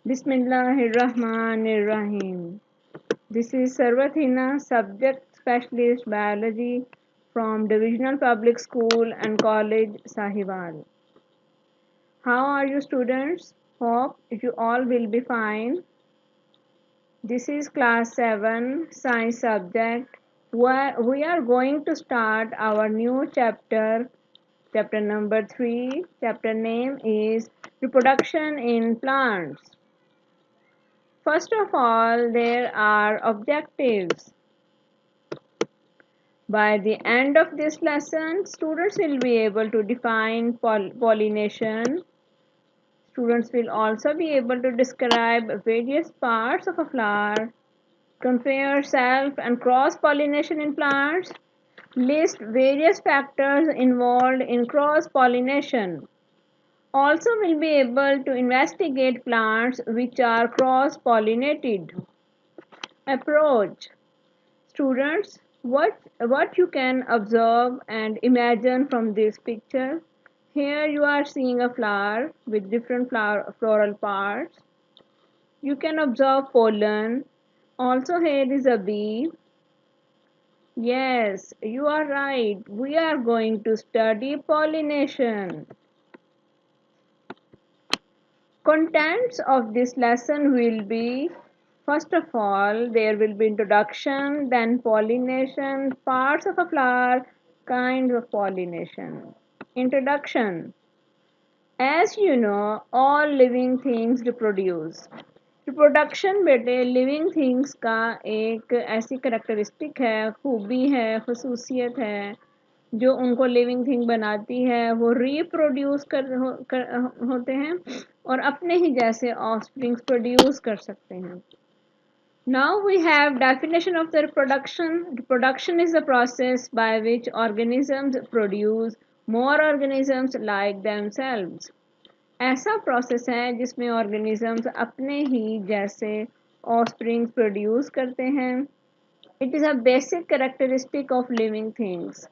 Bismillahirrahmanirrahim. This is Sarvathina, Subject Specialist Biology from Divisional Public School and College, Sahiwal. How are you students? Hope you all will be fine. This is class 7 science subject where we are going to start our new chapter number 3. Chapter name is Reproduction in Plants. First of all, there are objectives. By the end of this lesson, students will be able to define pollination. Students will also be able to describe various parts of a flower, compare self and cross-pollination in plants, list various factors involved in cross-pollination. Also will be able to investigate plants which are cross-pollinated. Approach. Students, what you can observe and imagine from this picture. Here you are seeing a flower with different floral parts. You can observe pollen. Also here is a bee. Yes, you are right. We are going to study pollination. Contents of this lesson will be, first of all, there will be introduction, then pollination, parts of a flower, kinds of pollination. Introduction. As you know, all living things reproduce. Reproduction बेटे living things का एक ऐसी characteristic है, खूबी है, खसूसियत है जो उनको लिविंग थिंग बनाती है। वो रिप्रोड्यूस होते हैं और अपने ही जैसे ऑफस्प्रिंग्स प्रोड्यूस कर सकते हैं। Now we have definition of the reproduction. Reproduction is the process by which organisms produce more organisms like themselves. ऐसा प्रोसेस है जिसमें ऑर्गेनिजम्स अपने ही जैसे ऑफस्प्रिंग्स प्रोड्यूस करते हैं। It is a basic characteristic of living things.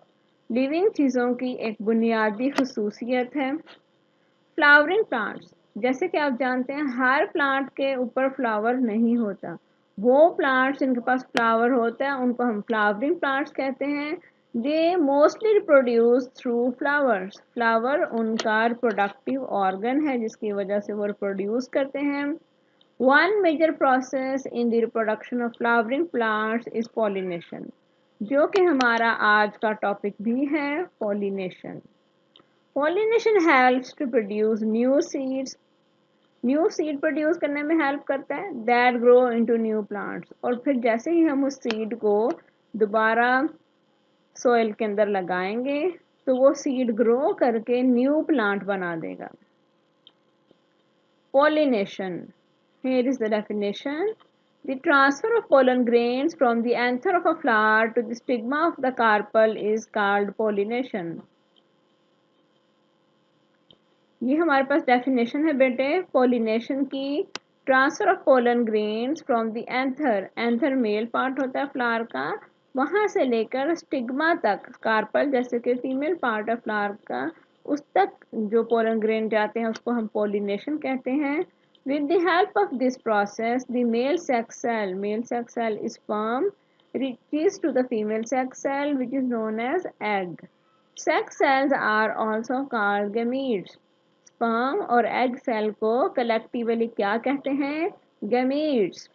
Living चीज़ों की एक बुनियादी खसूसियत है। फ्लावरिंग प्लांट्स, जैसे कि आप जानते हैं हर प्लांट के ऊपर फ्लावर नहीं होता। वो प्लांट्स जिनके पास फ्लावर होता है उनको हम फ्लावरिंग प्लांट्स कहते हैं। They mostly reproduce through flowers. Flower उनका रिप्रोडक्टिव ऑर्गन है जिसकी वजह से वो रिप्रोड्यूस करते हैं। One major process in the reproduction of flowering plants is pollination, जो कि हमारा आज का टॉपिक भी है, pollination. Pollination helps to produce new seeds. New seed produce करने में हेल्प करता है, that grow into new plants. और फिर जैसे ही हम उस सीड को दोबारा सोइल के अंदर लगाएंगे तो वो सीड ग्रो करके न्यू प्लांट बना देगा। Pollination, here is the definition. The transfer of pollen grains from the anther of a flower to the stigma of the carpel is called pollination. ये हमारे पास डेफिनेशन है बेटे पॉलिनेशन की। Transfer of pollen grains from the anther, anther male part होता है flower का, वहाँ से लेकर स्टिग्मा तक, कार्पल जैसे कि फीमेल पार्ट ऑफ फ्लावर का, उस तक जो पोलन ग्रेन जाते हैं उसको हम पॉलिनेशन कहते हैं। With the help of this process the male sex cell is form reaches to the female sex cell which is known as egg. Sex cells are also called gametes. Sperm और egg cell को collectively क्या कहते हैं? Gametes.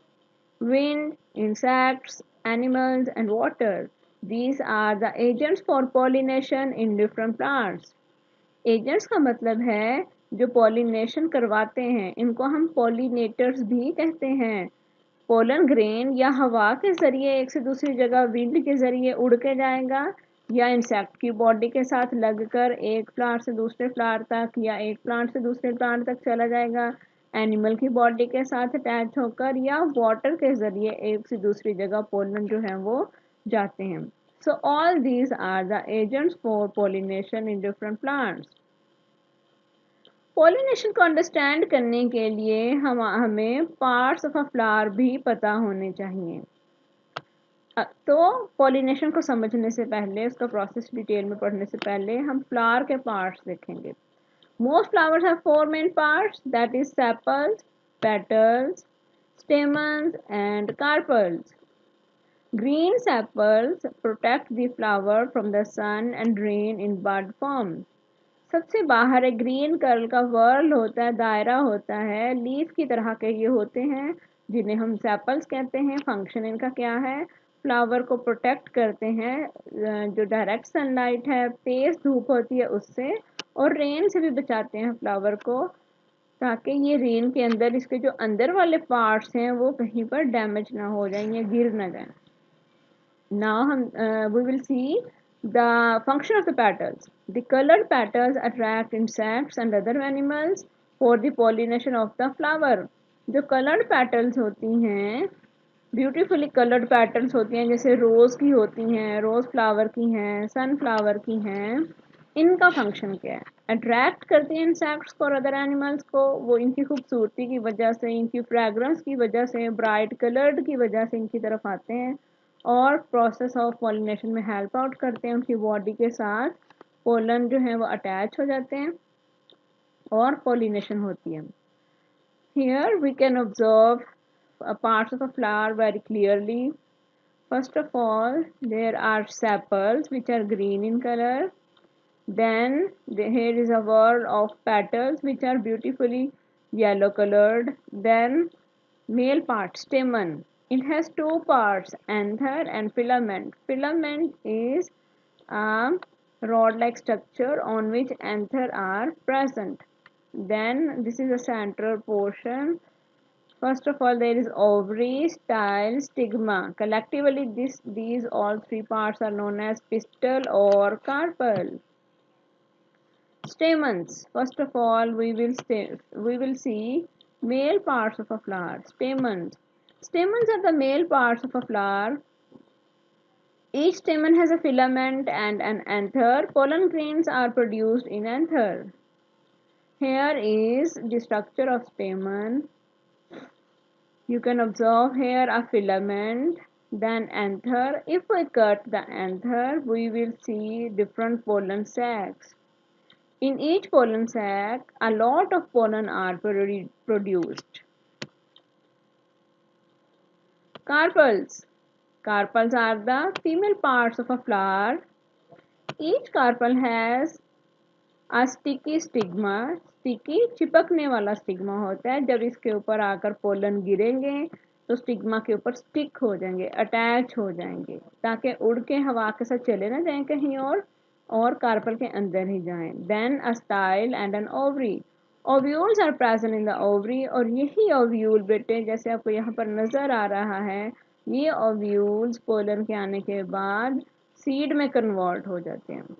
Wind, insects, animals and water, these are the agents for pollination in different plants. Agents का मतलब है जो pollination करवाते हैं, इनको हम पॉलिनेटर्स भी कहते हैं। पोलन ग्रेन या हवा के ज़रिए एक से दूसरी जगह विंड के ज़रिए उड़ के जाएगा, या इंसेक्ट की बॉडी के साथ लगकर एक फ्लावर से दूसरे फ्लावर तक या एक प्लांट से दूसरे प्लांट तक चला जाएगा। एनिमल की बॉडी के साथ अटैच होकर या वाटर के ज़रिए एक से दूसरी जगह पोलन जो है वो जाते हैं। So all these are the agents for pollination in different plants. Pollination को अंडरस्टैंड करने के लिए हमें पार्ट्स ऑफ अ फ्लावर भी पता होने चाहिए। तो पॉलिनेशन को समझने से पहले, उसका प्रोसेस डिटेल में पढ़ने से पहले हम फ्लावर के पार्ट्स देखेंगे। Most flowers have 4 main parts, that is sepals, petals, stamens, and carpels. Green sepals protect the flower from the sun and rain in bud form. सबसे बाहर एक ग्रीन कलर का वर्ल होता है, दायरा होता है, लीफ की तरह के ये होते हैं जिन्हें हम सेपल्स कहते हैं। फंक्शन इनका क्या है? फ्लावर को प्रोटेक्ट करते हैं जो डायरेक्ट सनलाइट है, तेज धूप होती है उससे, और रेन से भी बचाते हैं फ्लावर को, ताकि ये रेन के अंदर इसके जो अंदर वाले पार्ट्स हैं वो कहीं पर डैमेज ना हो जाएं या गिर ना जाएं। Now we will see the function of the petals. The colored petals attract insects and other animals for the pollination of the flower. जो colored petals होती हैं, ब्यूटीफुली कलर्ड पेटल्स होती हैं, जैसे रोज़ की होती हैं, रोज़ फ्लावर की हैं, सनफ्लावर की हैं। इनका फंक्शन क्या है? अट्रैक्ट करती हैं इंसेक्ट्स और अदर एनिमल्स को। वो इनकी खूबसूरती की वजह से, इनकी फ्रेगरेंस की वजह से, ब्राइट कलर्ड की वजह से इनकी तरफ आते हैं और प्रोसेस ऑफ पॉलिनेशन में हेल्प आउट करते हैं। उनकी बॉडी के साथ पोलन जो है वो अटैच हो जाते हैं और पॉलिनेशन होती है। Here we can observe parts of a flower very clearly. First of all, there are sepals which are green in color. Then here is a word of petals which are beautifully yellow colored. Then male part, stamen. It has two parts, anther and filament. Filament is a rod-like structure on which anther are present. Then this is the central portion. First of all, there is ovary, style, stigma. Collectively, these all three parts are known as pistil or carpel. Stamens. First of all, we will see male parts of a flower. Stamens. Stamens are the male parts of a flower. Each stamen has a filament and an anther. Pollen grains are produced in anther. Here is the structure of stamen. You can observe here a filament, then anther. If we cut the anther, we will see different pollen sacs. In each pollen sac, a lot of pollen are produced. Carpels. Carpels are the female parts of a flower. Each carpel has a sticky stigma. Sticky चिपकने वाला stigma होता है। जब इसके ऊपर आकर pollen गिरेंगे तो स्टिग्मा के ऊपर स्टिक हो जाएंगे, अटैच हो जाएंगे, ताकि उड़ के हवा के साथ चले ना जाएं कहीं और कार्पल के अंदर ही जाएं। Then a style and an ovary. Ovules are present in the ovary, और यही ओव्यूल बेटे जैसे आपको यहाँ पर नजर आ रहा है, ये ओव्यूल्स पोलन के आने के बाद सीड में कन्वर्ट हो जाते हैं।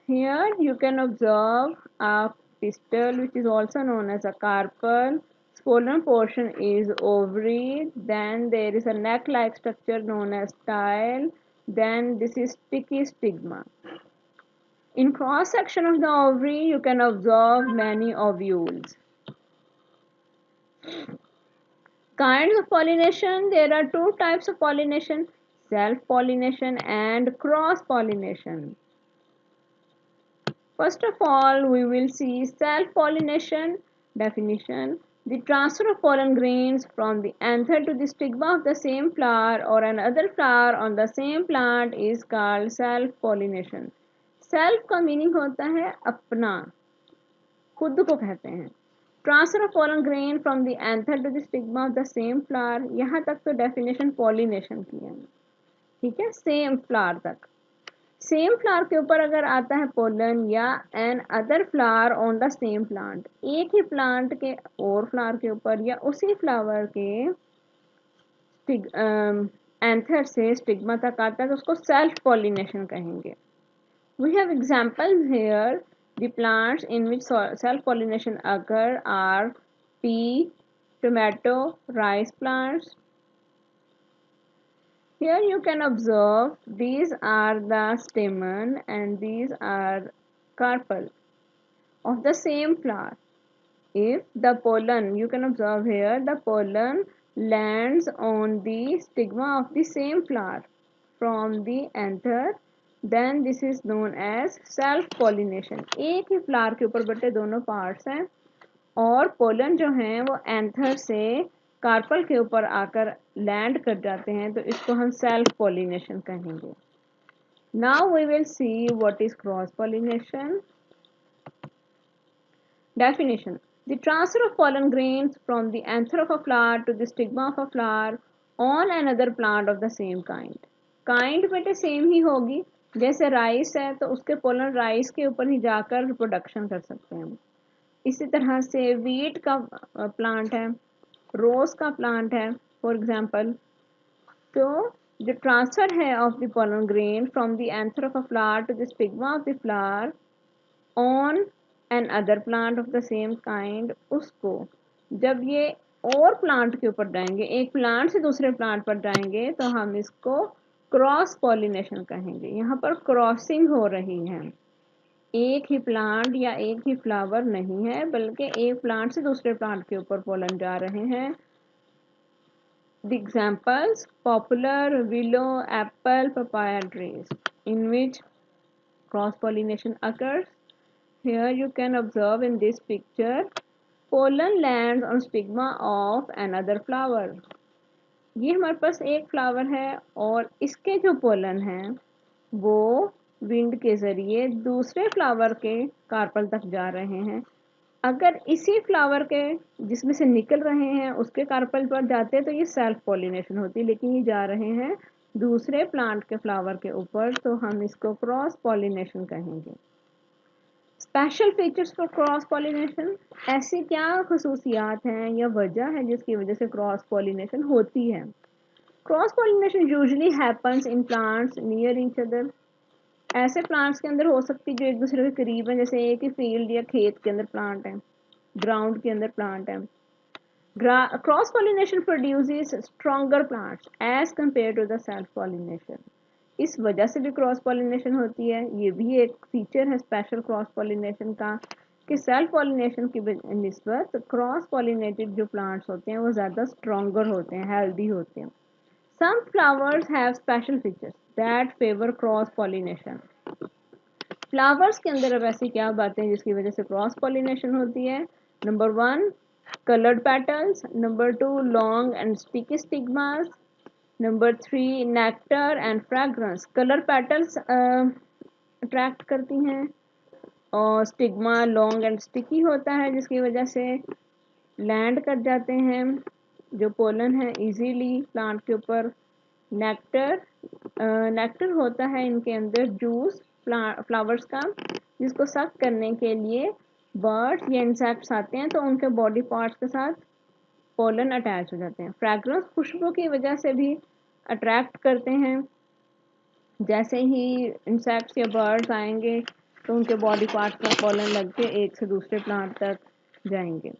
Here you can observe a pistil which is also known as a carpel. Swollen portion is ovary. Then there is a neck-like structure known as style. Then this is sticky stigma. In cross section of the ovary you can observe many ovules. Kinds of pollination. There are two types of pollination: self-pollination and cross-pollination. First of all, we will see self-pollination definition. The transfer of pollen grains from the anther to the stigma of the same flower or another flower on the same plant is called self-pollination. Self का meaning होता है अपना, खुद को कहते हैं। Transfer of pollen grain from the anther to the stigma of the same flower, यहाँ तक तो definition pollination की है, ठीक है, same flower तक। सेम फ्लावर के ऊपर अगर आता है पोलन या an other flower on the same plant, एक ही प्लांट के और फ्लावर के ऊपर या उसी फ्लावर के एंथर से स्टिग्मा तक आता है तो उसको सेल्फ पॉलिनेशन कहेंगे। We have examples here. The plants in which self pollination occur are pea, tomato, rice plants. Here you can observe these are the stamen and these are carpel of the same flower. If the pollen, you can observe here, the pollen lands on the stigma of the same flower from the anther, then this is known as self pollination. एक ही flower के ऊपर बटे दोनों parts हैं और pollen जो हैं वो एंथर से कार्पल के ऊपर आकर लैंड कर जाते हैं, तो इसको हम सेल्फ पॉलिनेशन कहेंगे। Now we will see what is cross pollination. Definition: the transfer of pollen grains from the anther of a flower to the stigma of a flower on another plant of the same kind. Kind बेटे same ही होगी, जैसे rice है तो उसके pollen rice के ऊपर ही जाकर reproduction कर सकते हैं हम। इसी तरह से वीट का प्लांट है, रोज का प्लांट है फॉर एग्जांपल। तो जो ट्रांसफर है of the pollen grain from the anther of a flower to the stigma of the flower on an other plant of the same kind, उसको जब ये और प्लांट के ऊपर जाएंगे, एक प्लांट से दूसरे प्लांट पर जाएंगे, तो हम इसको क्रॉस पॉलिनेशन कहेंगे। यहाँ पर क्रॉसिंग हो रही है, एक ही प्लांट या एक ही फ्लावर नहीं है, बल्कि एक प्लांट से दूसरे प्लांट के ऊपर पोलन जा रहे हैं। The examples: poplar, willow, apple, papaya trees, in which cross pollination occurs. Here you can observe in this picture, pollen lands on stigma of another flower. ये हमारे पास एक फ्लावर है और इसके जो पोलन हैं वो विंड के ज़रिए दूसरे फ्लावर के कार्पल तक जा रहे हैं। अगर इसी फ्लावर के जिसमें से निकल रहे हैं उसके कार्पल पर जाते हैं तो ये सेल्फ पॉलिनेशन होती, लेकिन ये जा रहे हैं दूसरे प्लांट के फ्लावर के ऊपर, तो हम इसको क्रॉस पॉलिनेशन कहेंगे। Special features for cross pollination, ऐसी क्या खसूसियात हैं या वजह है जिसकी वजह से क्रॉस पॉलिनेशन होती है। Cross pollination usually happens in plants near each other. ऐसे प्लांट्स के अंदर हो सकती जो एक दूसरे के करीब है, जैसे एक ही फील्ड या खेत के अंदर प्लांट है, ग्राउंड के अंदर प्लांट है। Cross pollination produces stronger plants as compare to the self pollination. इस वजह से भी क्रॉस पॉलिनेशन होती है, ये भी एक फीचर है स्पेशल क्रॉस पॉलिनेशन का, कि सेल्फ पॉलिनेशन की निस्बत क्रॉस पॉलिनेटेड जो प्लांट्स होते हैं वो ज़्यादा स्ट्रॉन्गर होते हैं, हेल्दी होते हैं। Some flowers have special features that favour cross pollination. Flowers के अंदर अब ऐसी क्या बातें जिसकी वजह से क्रॉस पॉलिनेशन होती है। Number 1, colored petals. Number 2, long and sticky stigmas. Number 3, nectar and fragrance. Colour petals attract करती हैं और स्टिग्मा लॉन्ग एंड स्टिकी होता है जिसकी वजह से लैंड कर जाते हैं जो पोलन है इजीली प्लांट के ऊपर। नेक्टर, नेक्टर होता है इनके अंदर जूस फ्लावर्स का, जिसको सक करने के लिए बर्ड्स या इंसेक्ट्स आते हैं तो उनके बॉडी पार्ट्स के साथ पोलन अटैच हो जाते हैं। फ्रैग्रेंस खुशबू की वजह से भी अट्रैक्ट करते हैं, जैसे ही इंसेक्ट्स या बर्ड्स आएंगे तो उनके बॉडी पार्ट्स में पोलन लग के एक से दूसरे प्लांट तक जाएंगे।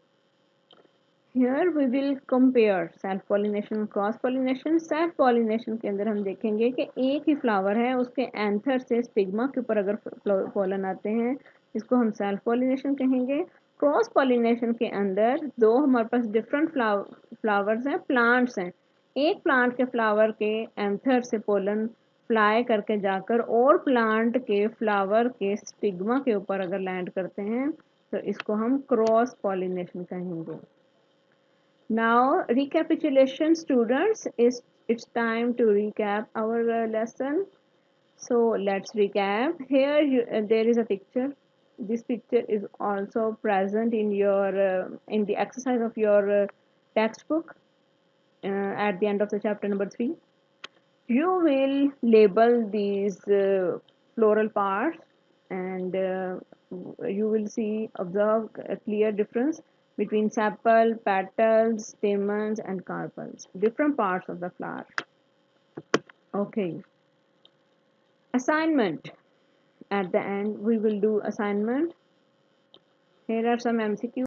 Here we will compare self pollination और क्रॉस पॉलिनेशन। सेल्फ पॉलिनेशन के अंदर हम देखेंगे कि एक ही फ्लावर है, उसके एंथर से स्टिग्मा के ऊपर अगर पोलन आते हैं इसको हम सेल्फ पॉलिनेशन कहेंगे। क्रॉस पॉलिनेशन के अंदर दो हमारे पास डिफरेंट फ्लावर्स हैं, प्लांट्स हैं, एक प्लांट के फ्लावर के एंथर से पोलन फ्लाई करके जाकर और प्लांट के फ्लावर के स्टिग्मा के ऊपर अगर लैंड करते हैं तो इसको हम क्रॉस पॉलिनेशन कहेंगे। Now recapitulation students, it's time to recap our lesson. So let's recap. Here there is a picture. This picture is also present in your in the exercise of your textbook at the end of the chapter number 3. You will label these floral parts and you will see, observe a clear difference between sepal, petals, stamens and carpels, different parts of the flower. Okay. Assignment. At the end we will do assignment. Here are some MCQ.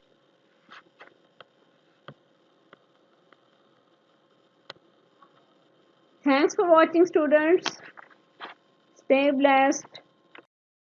Thanks for watching students. Stay blessed.